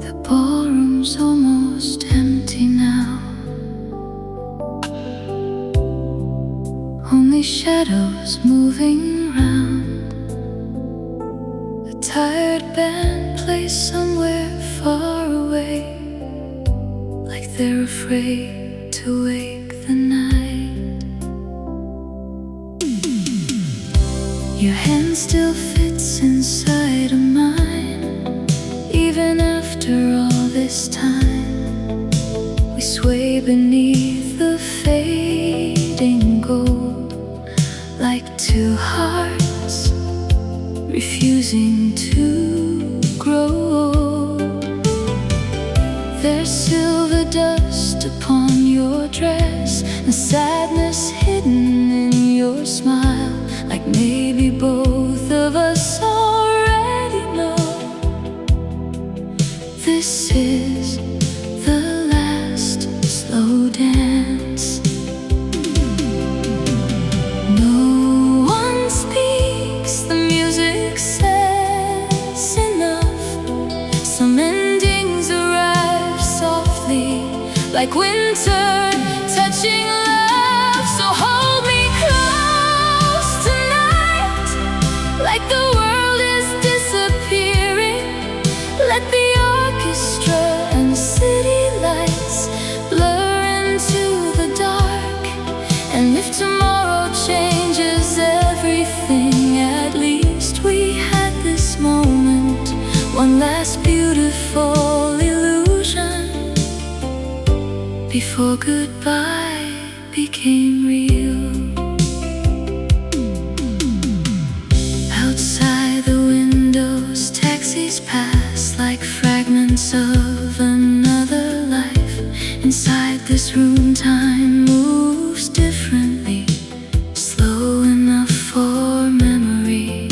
A: The ballroom's almost empty now, only shadows moving round. A tired band plays somewhere far away, like they're afraid to wake the night. Your hand still fits inside of mine, even after all this time. We sway beneath the fading gold, like two hearts refusing to grow old. There's silver dust upon your dress, and sadness hidden in your smile, like maybe both of us already know this is the last slow dance. No one speaks, the music says enough. Some endings arrive softly, like winter touching love. So hold me close tonight, like the world is disappearing. Let the orchestra and city lights blur into the dark. And if tomorrow changes everything, at least we had this moment, one last beautiful illusion, before goodbye became real. Outside the windows, taxis pass like fragments of another life. Inside this room, time moves differently, slow enough for memory.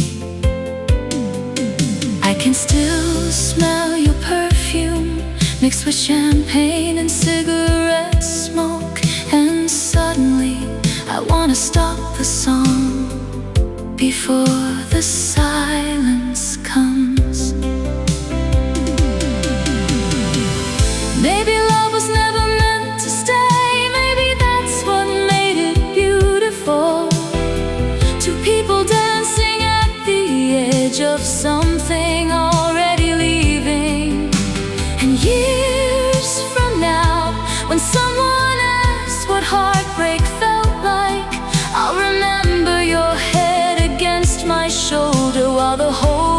A: I can still smell your perfume, mixed with champagne and cigarette smoke. And suddenly I wanna stop the song before the silence comes. Maybe love was never meant to stay. Maybe that's what made it beautiful. Two people dancing at the edge of something already leaving. And years from now, when someone asks what heartbreak felt like, I'll remember your head against my shoulder while the whole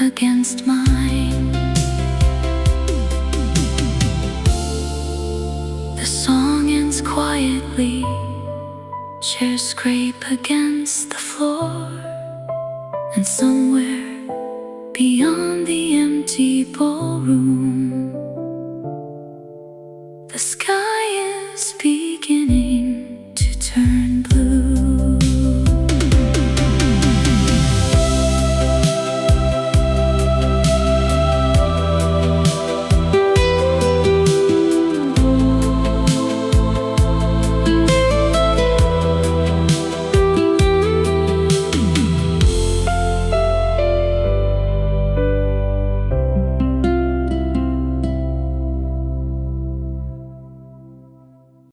A: against mine. The song ends quietly, chairs scrape against the floor, and somewhere beyond